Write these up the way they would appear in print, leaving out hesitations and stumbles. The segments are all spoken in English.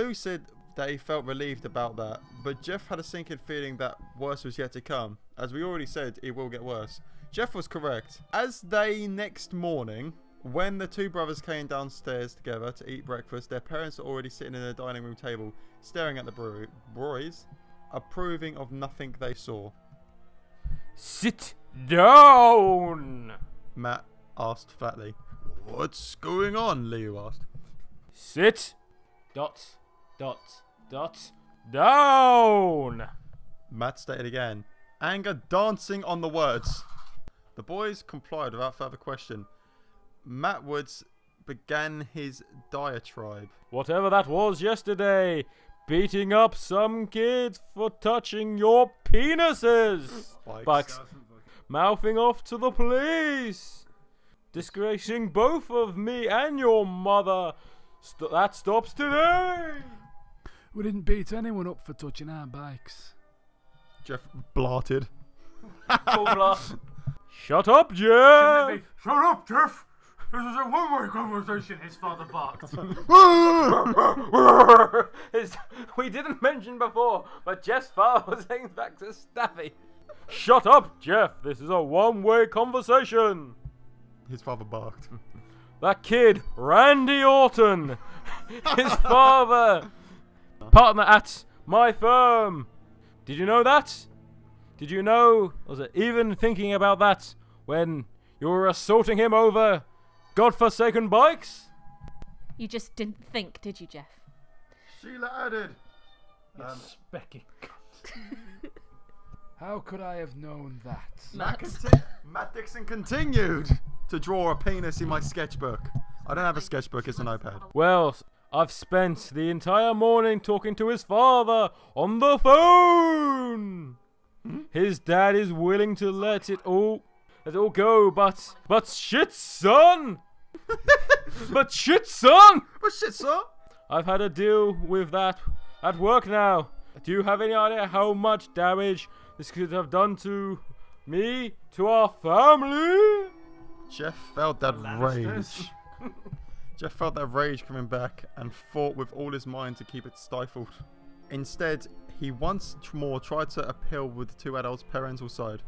Lou said that he felt relieved about that, but Jeff had a sinking feeling that worse was yet to come. As we already said, it will get worse. Jeff was correct. As they next morning, when the two brothers came downstairs together to eat breakfast, their parents were already sitting in the dining room table, staring at the boys, approving of nothing they saw. Sit down! Matt asked flatly. What's going on? Leo asked. Sit. ... down! Matt stated again, anger dancing on the words. The boys complied without further question. Matt Woods began his diatribe. Whatever that was yesterday, beating up some kids for touching your penises. Bikes. Mouthing off to the police. Disgracing both of me and your mother. That stops today. We didn't beat anyone up for touching our bikes. Jeff blarted. Shut up, Jeff! Shut up, Jeff! This is a one-way conversation, his father barked. We didn't mention before, but Jeff's father was saying back to Staffy. Shut up, Jeff! This is a one-way conversation! His father barked. That kid, Randy Orton, his father, partner at my firm. Did you know that? Did you know, was it even thinking about that when you were assaulting him over godforsaken bikes? You just didn't think, did you, Jeff? Sheila added. Specky cunt. How could I have known that? Matt Dixon continued to draw a penis in my sketchbook. I don't have a sketchbook, it's an iPad. Well, I've spent the entire morning talking to his father on the phone. His dad is willing to let it all go, but shit, son! But shit, son! But shit, son! I've had to deal with that at work now. Do you have any idea how much damage this could have done to me, to our family? Jeff felt that rage. Jeff felt that rage coming back and fought with all his mind to keep it stifled. Instead, he once more tried to appeal with the two adults' parental side.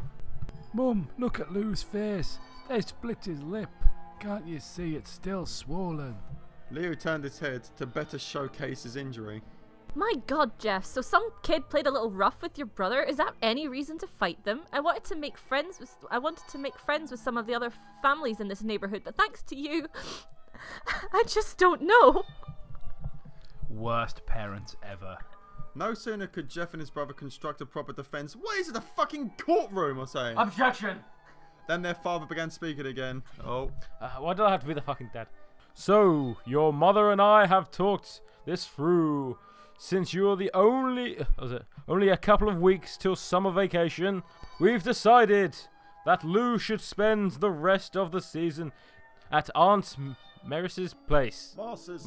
Mum, look at Lou's face. They split his lip. Can't you see it's still swollen? Leo turned his head to better showcase his injury. My God, Jeff, so some kid played a little rough with your brother? Is that any reason to fight them? I wanted to make friends with some of the other families in this neighborhood, but thanks to you, I just don't know. Worst parents ever. No sooner could Jeff and his brother construct a proper defense. What is it, a fucking courtroom or something? Objection! Then their father began speaking again. Oh. Why do I have to be the fucking dad? So, your mother and I have talked this through. Since you're the only a couple of weeks till summer vacation, we've decided that Lou should spend the rest of the season at Aunt Maris's place. Mars's.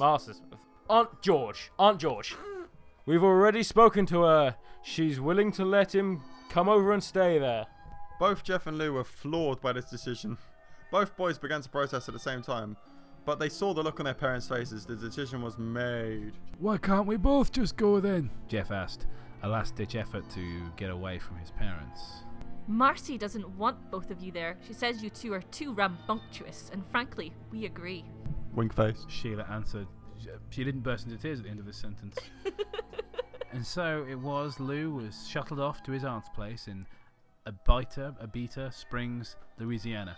Aunt George. We've already spoken to her. She's willing to let him come over and stay there. Both Jeff and Lou were floored by this decision. Both boys began to protest at the same time, but they saw the look on their parents' faces. The decision was made. Why can't we both just go then? Jeff asked, a last-ditch effort to get away from his parents. Marcy doesn't want both of you there. She says you two are too rambunctious, and frankly, we agree. Wink face. Sheila answered. She didn't burst into tears at the end of this sentence. And so it was. Lou was shuttled off to his aunt's place in Abita Springs, Louisiana.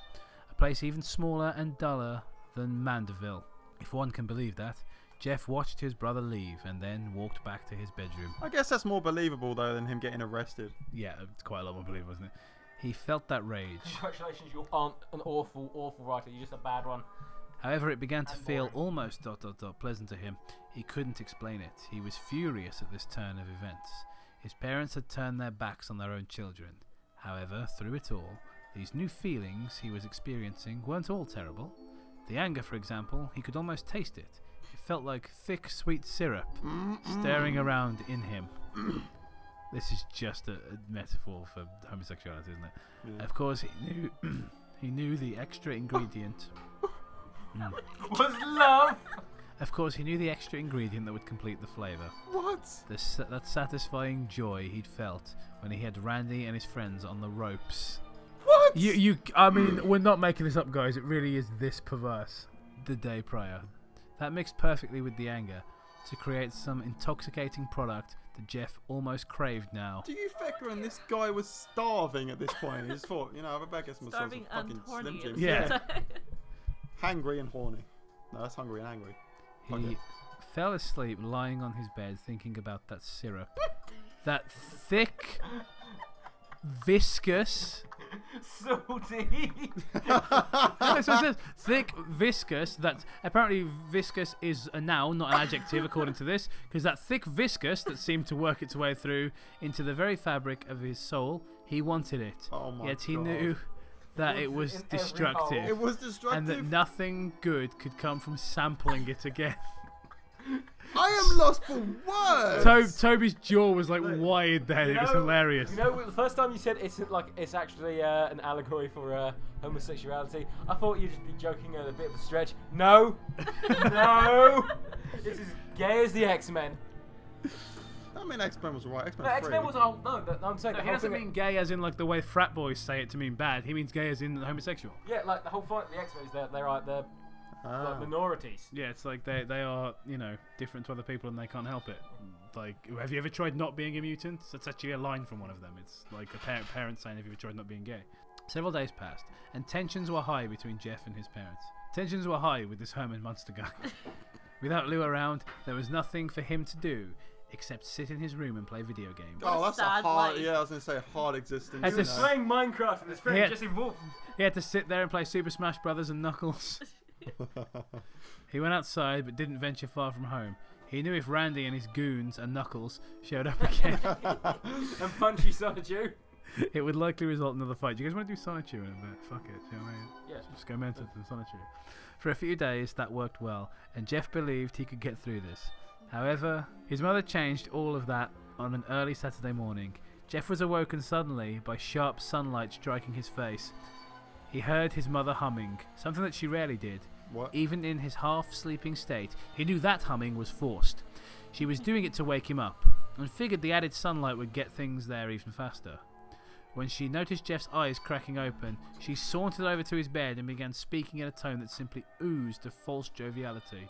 A place even smaller and duller than Mandeville. If one can believe that. Jeff watched his brother leave and then walked back to his bedroom. I guess that's more believable though than him getting arrested. Yeah, it's quite a lot more believable, isn't it? He felt that rage. Congratulations, you aren't an awful writer. You're just a bad one. However, it began to feel almost ... pleasant to him. He couldn't explain it. He was furious at this turn of events. His parents had turned their backs on their own children. However, through it all, these new feelings he was experiencing weren't all terrible. The anger, for example, he could almost taste it. It felt like thick, sweet syrup stirring around in him. This is just a metaphor for homosexuality, isn't it? Yeah. Of course, he knew the extra ingredient was love. Of course, he knew the extra ingredient that would complete the flavour. What? That satisfying joy he'd felt when he had Randy and his friends on the ropes. What? I mean, we're not making this up, guys. It really is this perverse. The day prior. That mixed perfectly with the anger to create some intoxicating product that Jeff almost craved now. Do you figure this guy was starving at this point? He just thought, I better get myself Starving some and fucking horny. Slim at Jim. the Yeah. same time. Hangry and horny. No, that's hungry and angry. He Okay. fell asleep lying on his bed thinking about that syrup. That thick, viscous... Salty. That's what it says. Thick, viscous. That apparently viscous is a noun, not an adjective, according to this, because that thick viscous that seemed to work its way through into the very fabric of his soul. He wanted it, Oh my yet he God. knew that it was In every destructive, hole. It was destructive. and that nothing good could come from sampling it again. I am lost for words. Toby's jaw was like wired there. It was hilarious. You know, the first time you said it's actually an allegory for homosexuality, I thought you'd just be joking at a bit of a stretch. No, no, it's as gay as the X-Men. I mean, X-Men was right. X-Men No, 3. X-Men was I'm saying No, the he whole doesn't thing. mean gay as in like the way frat boys say it to mean bad. He means gay as in homosexual. Yeah, like the whole point of the X-Men is that they're like minorities. Yeah, it's like they are, different to other people and they can't help it. Like, have you ever tried not being a mutant? That's actually a line from one of them. It's like a parent saying, have you ever tried not being gay? Several days passed, and tensions were high between Jeff and his parents. Tensions were high with this Herman Munster guy. Without Lou around, there was nothing for him to do except sit in his room and play video games. Oh, that's a Sad hard. life. Yeah, I was gonna say hard existence. Had to you know. Playing Minecraft and his friend Yeah. just involved. He had to sit there and play Super Smash Brothers and Knuckles. He went outside but didn't venture far from home. He knew if Randy and his goons and Knuckles showed up again, And Punchy Sonichu. it would likely result in another fight. Do you guys want to do Sonichu in a bit? Fuck it. Do you know what I mean? Yes. Just go mental to Sonichu. For a few days, that worked well, and Jeff believed he could get through this. However, his mother changed all of that on an early Saturday morning. Jeff was awoken suddenly by sharp sunlight striking his face. He heard his mother humming, something that she rarely did. What? Even in his half-sleeping state, he knew that humming was forced. She was doing it to wake him up, and figured the added sunlight would get things there even faster. When she noticed Jeff's eyes cracking open, she sauntered over to his bed and began speaking in a tone that simply oozed of false joviality.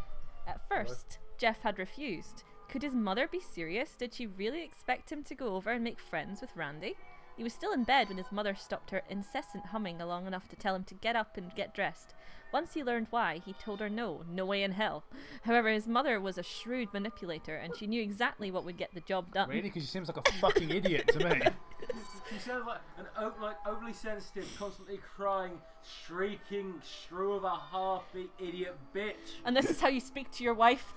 At first, Jeff had refused. Could his mother be serious? Did she really expect him to go over and make friends with Randy? He was still in bed when his mother stopped her incessant humming long enough to tell him to get up and get dressed. Once he learned why, he told her no way in hell. However, his mother was a shrewd manipulator, and she knew exactly what would get the job done. Really? Because she seems like a fucking idiot to me. She sounds like an overly sensitive, constantly crying, shrieking, shrew of a heartbeat idiot bitch. And this is how you speak to your wife?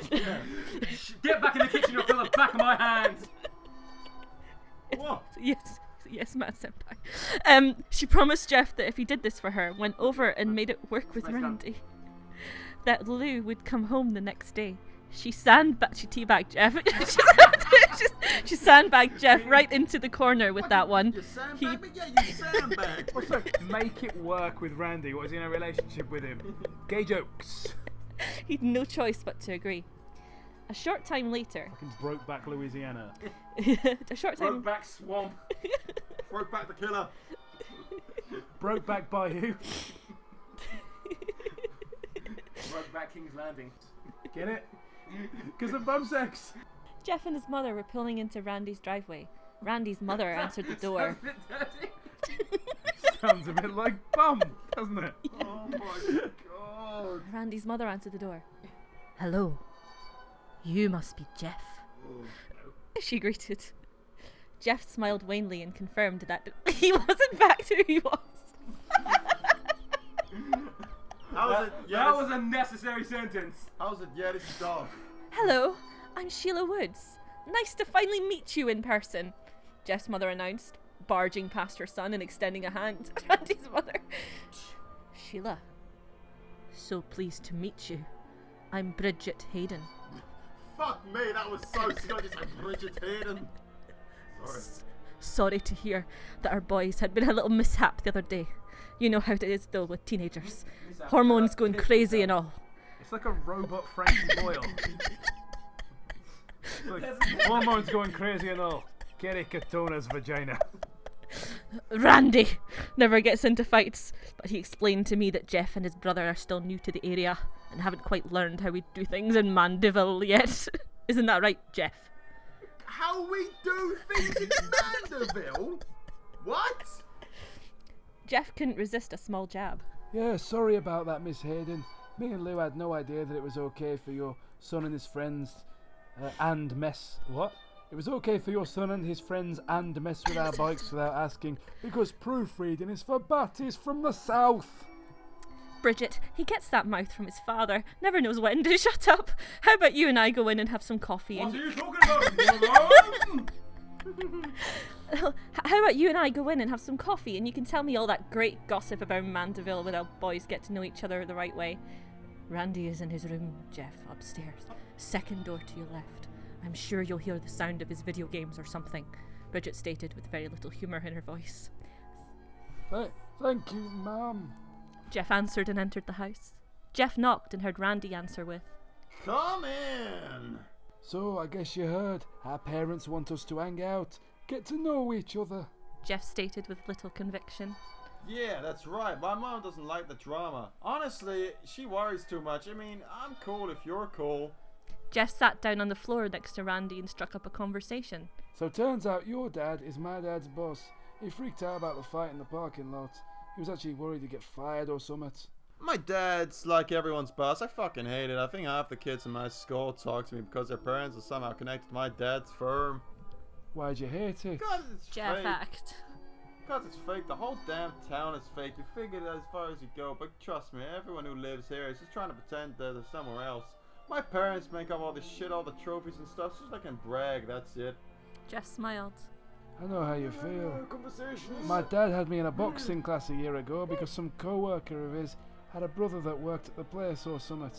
Get back in the kitchen, you'll feel the back of my hands. What? Yes, Matt Senpai. She promised Jeff that if he did this for her, went over and made it work with Randy, that Lou would come home the next day. She teabagged Jeff. she sandbagged Jeff right into the corner with that one. You sandbag me? Yeah, you sandbag. Also, make it work with Randy. What is he in a relationship with him? Gay jokes. He'd no choice but to agree. A short time later, Fucking Brokeback Louisiana. a short time, Brokeback Swamp. Brokeback the Killer. Brokeback Bayou. Brokeback King's Landing. Get it? Because of bum sex. Jeff and his mother were pulling into Randy's driveway. Randy's mother answered the door. Sounds a bit like bum, doesn't it? Oh my God. Randy's mother answered the door. Hello. You must be Jeff. She greeted. Jeff smiled wanly and confirmed that he was in fact who he was. How's it? That was a necessary sentence. How's it? Yeah, this is dark. Hello, I'm Sheila Woods. Nice to finally meet you in person, Jeff's mother announced, barging past her son and extending a hand to Randy's mother. Sheila, so pleased to meet you. I'm Bridget Hayden. Fuck me, that was so scary. It's like Bridget Hayden. Sorry. Sorry to hear that our boys had been a little mishap the other day. You know how it is though with teenagers. Hormones going crazy and all. It's like a robot Frankie Boyle. Like, hormones going crazy and all. Kerry Katona's vagina. Randy never gets into fights, but he explained to me that Jeff and his brother are still new to the area and haven't quite learned how we do things in Mandeville yet. Isn't that right, Jeff? How we do things in Mandeville? What? Jeff couldn't resist a small jab. Yeah, sorry about that, Miss Hayden. Me and Lou had no idea that it was okay for your son and his friends and mess... What? It was okay for your son and his friends and mess with our bikes without asking, because proofreading is for batties from the south. Bridget, he gets that mouth from his father. Never knows when to shut up. How about you and I go in and have some coffee? What are you talking about? How about you and I go in and have some coffee and you can tell me all that great gossip about Mandeville where boys get to know each other the right way? Randy is in his room, Jeff, upstairs. Second door to your left. I'm sure you'll hear the sound of his video games or something, Bridget stated with very little humour in her voice. Thank you, Mum. Jeff answered and entered the house. Jeff knocked and heard Randy answer with, Come in. So, I guess you heard. Our parents want us to hang out, get to know each other. Jeff stated with little conviction. Yeah, that's right. My mom doesn't like the drama. Honestly, she worries too much. I mean, I'm cool if you're cool. Jeff sat down on the floor next to Randy and struck up a conversation. So turns out your dad is my dad's boss. He freaked out about the fight in the parking lot. He was actually worried he'd get fired or something. My dad's like everyone's boss. I fucking hate it. I think half the kids in my school talk to me because their parents are somehow connected to my dad's firm. Why'd you hate it? God, it's Jeff fake. act. Because it's fake. The whole damn town is fake. You figure it as far as you go, but trust me, everyone who lives here is just trying to pretend that they're somewhere else. My parents make up all this shit, all the trophies and stuff, so I can brag, that's it. Jeff smiled. I know how you feel. Conversations. My dad had me in a boxing class a year ago because some co-worker of his had a brother that worked at the place or something.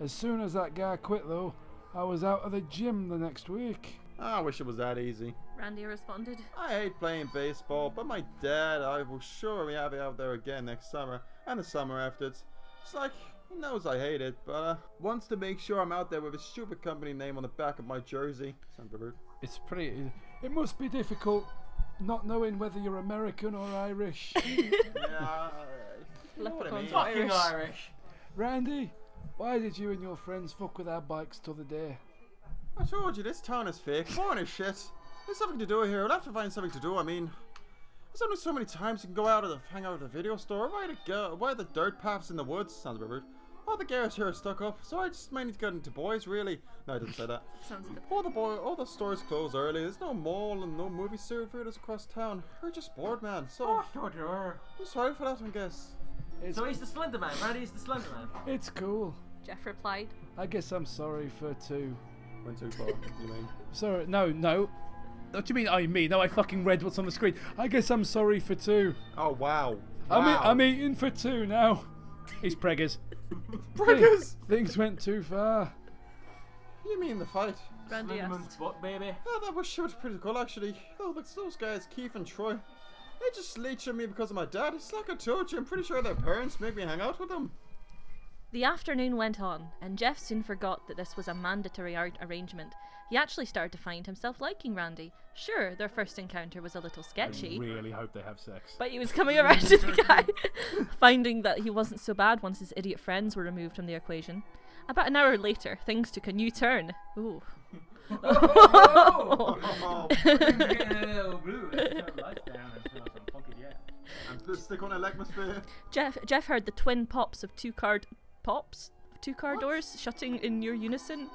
As soon as that guy quit though, I was out of the gym the next week. I wish it was that easy. Randy responded. I hate playing baseball, but my dad, I will surely have it out there again next summer, and the summer after it. It's like, he knows I hate it, but wants to make sure I'm out there with a stupid company name on the back of my jersey. Sounds rude. It's pretty... It must be difficult not knowing whether you're American or Irish. Yeah, you know what I mean. Fucking Irish. Randy, why did you and your friends fuck with our bikes t'other day? I told you, this town is fake. Boring as shit. There's nothing to do here. We'll have to find something to do. I mean, there's only so many times you can go out and hang out at the video store. Why the dirt paths in the woods? Sounds a bit rude. All the girls here are stuck up, so I just mainly get into boys, really. No, I didn't say that. Sounds a bit... All the stores close early. There's no mall and no movie theaters across town. We're just bored, man. So I'm sorry for that, I guess. So he's the Slender Man. Randy's the Slender Man. It's cool. Jeff replied. I guess I'm sorry for two. Went too far, you mean? Sorry, no. What do you mean I mean? No, I fucking read what's on the screen. I guess I'm sorry for two. Oh, wow. I'm eating for two now. He's preggers. Preggers? Things went too far. You mean the fight? Randy Slenderman's asked. butt, baby. Oh, that was pretty cool, actually. Oh, those guys, Keith and Troy. They just leech on me because of my dad. It's like I told you. I'm pretty sure their parents make me hang out with them. The afternoon went on, and Jeff soon forgot that this was a mandatory arrangement. He actually started to find himself liking Randy. Sure, their first encounter was a little sketchy, I really hope they have sex. but he was coming around to the guy, finding that he wasn't so bad once his idiot friends were removed from the equation. About an hour later, things took a new turn. Ooh. Oh. And just stick on a atmosphere. Jeff heard the twin pops of two-car doors shutting in near unison,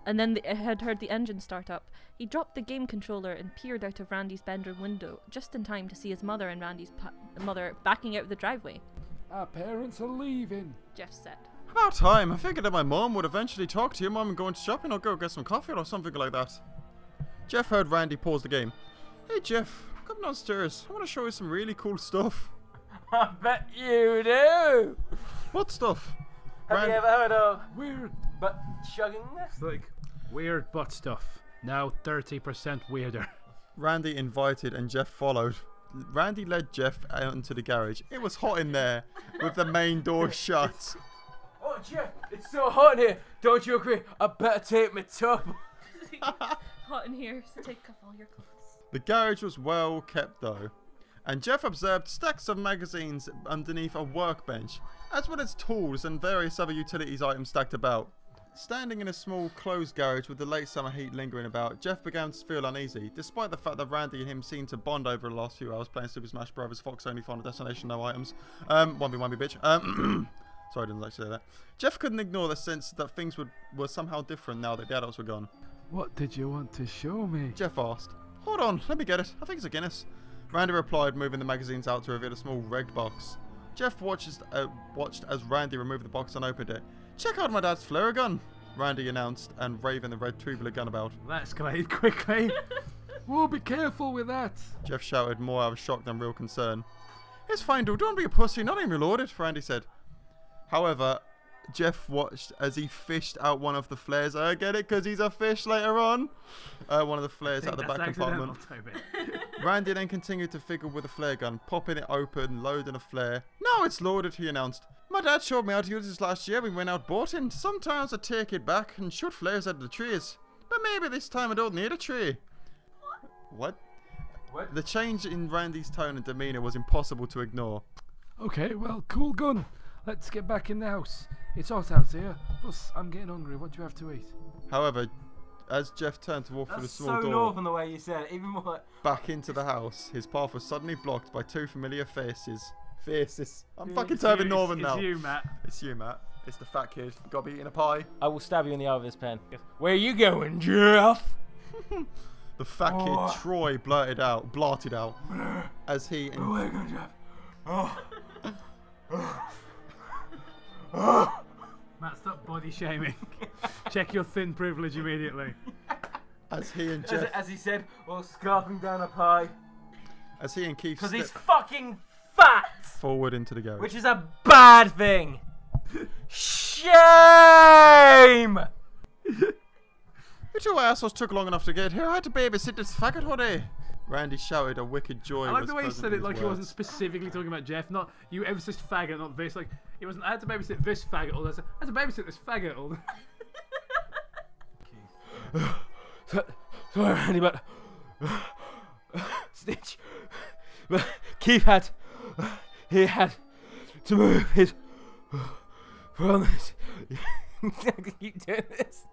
and then had heard the engine start up. He dropped the game controller and peered out of Randy's bedroom window just in time to see his mother and Randy's mother backing out of the driveway. Our parents are leaving. Jeff said. About time. I figured that my mom would eventually talk to your mom and go into shopping or go get some coffee or something like that. Jeff heard Randy pause the game. Hey Jeff, come downstairs. I want to show you some really cool stuff. I bet you do. What stuff? Have you ever heard of Weird. butt chugging? It's like weird butt stuff. Now 30% weirder. Randy invited and Jeff followed. Randy led Jeff out into the garage. It was hot in there with the main door shut. Oh Jeff, it's so hot in here. Don't you agree? I better take my top. Hot in here, so take off all your clothes. The garage was well kept though, and Jeff observed stacks of magazines underneath a workbench, as well as tools and various other utilities items stacked about. Standing in a small closed garage with the late summer heat lingering about, Jeff began to feel uneasy, despite the fact that Randy and him seemed to bond over the last few hours playing Super Smash Bros. Fox only Final Destination, no items. 1v1 bitch. Sorry, I didn't like to say that. Jeff couldn't ignore the sense that things were somehow different now that the adults were gone. What did you want to show me? Jeff asked. Hold on, let me get it. I think it's a Guinness. Randy replied, moving the magazines out to reveal a small red box. Jeff watched as Randy removed the box and opened it. Check out my dad's flare gun, Randy announced, and waving the red tubular gun about. That escalated quickly. Whoa, be careful with that. Jeff shouted, more out of shock than real concern. It's fine, dude. Don't be a pussy. Not even reloaded, Randy said. However, Jeff watched as he fished out one of the flares. I get it, because he's a fish later on. One of the flares out of the back compartment. Randy then continued to fiddle with the flare gun, popping it open, loading a flare. No, it's loaded, he announced. My dad showed me how to use this last year when we went out boating. Sometimes I take it back and shoot flares out of the trees. But maybe this time I don't need a tree. What? The change in Randy's tone and demeanour was impossible to ignore. Okay, well, cool gun. Let's get back in the house. It's hot out here. Plus, I'm getting hungry. What do you have to eat? However, as Jeff turned to walk through the small door northern the way you said it, even more back into the house, his path was suddenly blocked by two familiar faces. I'm fucking turning northern now. It's you, Matt. It's you, Matt. It's the fat kid. Gotta be eating a pie. I will stab you in the eye with this pen. Where are you going, Jeff? The fat kid, Troy, blurted out as he and Where are you going, Jeff? Matt, stop body shaming. Check your thin privilege immediately. As he and Jeff, as he said, well, scarfing down a pie. As he and Keith Because he's stepped fucking fat! forward into the garage. Which is a bad thing! Shame! You two assholes took long enough to get here. I had to babysit this faggot hoodie. Randy shouted, a wicked joy. I like was the way he present said in it his like he words. wasn't specifically talking about Jeff. Not you emphasis faggot, not this. Like it wasn't. I had to babysit this faggot all the time. I had to babysit this faggot all the Sorry, Randy, but Stitch. But Keith had to move his promise. Keep doing this.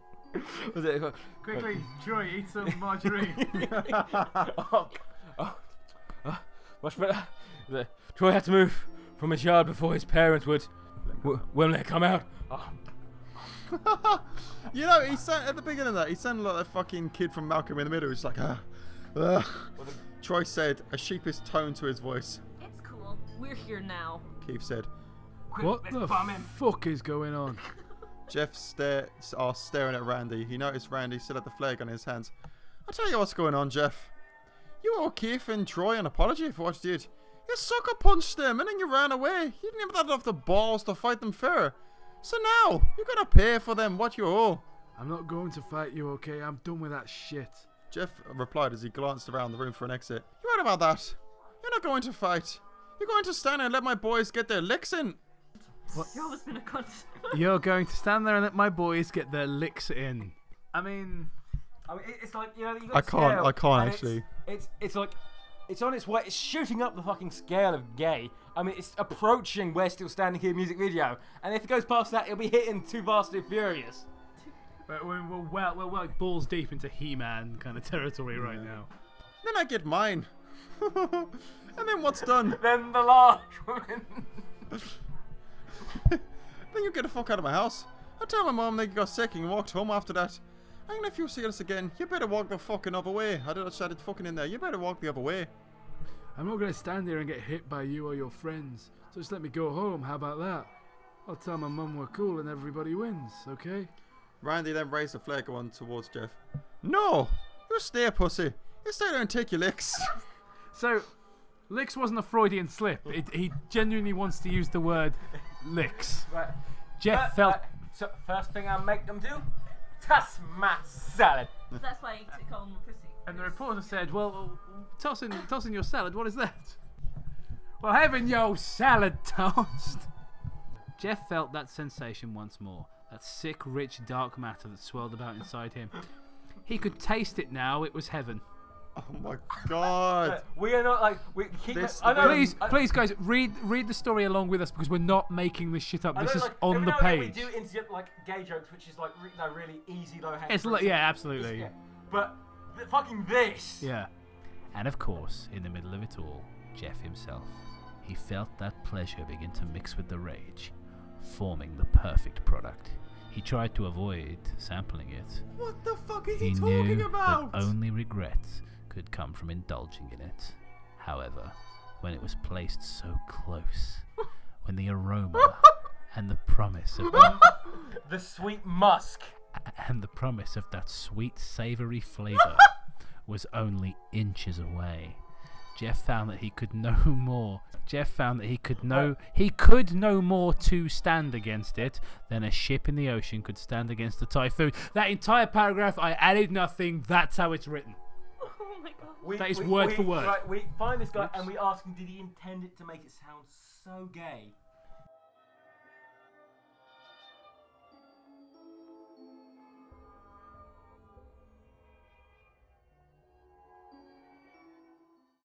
Was it? Quickly, Troy, eat some margarine. Much better. Troy had to move from his yard before his parents would let come out. You know, he sounded at the beginning of that. He sounded like that fucking kid from Malcolm in the Middle. He's like, Troy said, a sheepish tone to his voice. It's cool. We're here now. Keith said. What the fuck is going on? Jeff staring at Randy. He noticed Randy still had the flare gun in his hands. I'll tell you what's going on, Jeff. You owe Keith and Troy an apology for what you did. You sucker punched them and then you ran away. You didn't even have enough the balls to fight them fair. So now, you're going to pay for them what you owe. I'm not going to fight you, okay? I'm done with that shit. Jeff replied as he glanced around the room for an exit. You're right about that. You're not going to fight. You're going to stand there and let my boys get their licks in. What? You've always been a cunt. You're going to stand there and let my boys get their licks in. I mean, it's like, you know, you got I can't scale, and actually. It's like, it's on its way. It's shooting up the fucking scale of gay. I mean, it's approaching We're Still Standing Here music video, and if it goes past that, it'll be hitting Too Fast and Furious. but we're like balls deep into He-Man kind of territory right now. Then I get mine. And then what's done? Then the large woman. Then you get the fuck out of my house. I told my mom that you got sick and walked home after that. And if you see us again, you better walk the fucking other way. I didn't start fucking in there. You better walk the other way. I'm not going to stand here and get hit by you or your friends. So just let me go home. How about that? I'll tell my mum we're cool and everybody wins, okay? Randy then raised the flare gun towards Jeff. No! You stay, pussy. You stay there and take your licks. So, licks wasn't a Freudian slip. He genuinely wants to use the word licks. Right. Jeff felt... So first thing I make them do, toss my salad. That's why you call him pussy. And the reporter said, well, tossing your salad, what is that? Well, having your salad tossed. Jeff felt that sensation once more, that sick, rich, dark matter that swirled about inside him. He could taste it now. It was heaven. Oh my god. We are not like we keep. This- I know, Please, guys, read the story along with us because we're not making this shit up. I This know, is like, on every the now and then page. We do interject like gay jokes, which is like really easy, low hanging. It's like, yeah, absolutely. But fucking this. Yeah. And of course, in the middle of it all, Jeff himself. He felt that pleasure begin to mix with the rage, forming the perfect product. He tried to avoid sampling it. What the fuck is He he talking knew about? that only regret could come from indulging in it. However, when it was placed so close, when the aroma and the promise of The sweet musk. that sweet, savoury flavour was only inches away, Jeff found that he could no more. He could no more to stand against it than a ship in the ocean could stand against a typhoon. That entire paragraph, I added nothing. That's how it's written. Oh my god. That is word for word. Right, we find this guy and we ask him, did he intend it to make it sound so gay?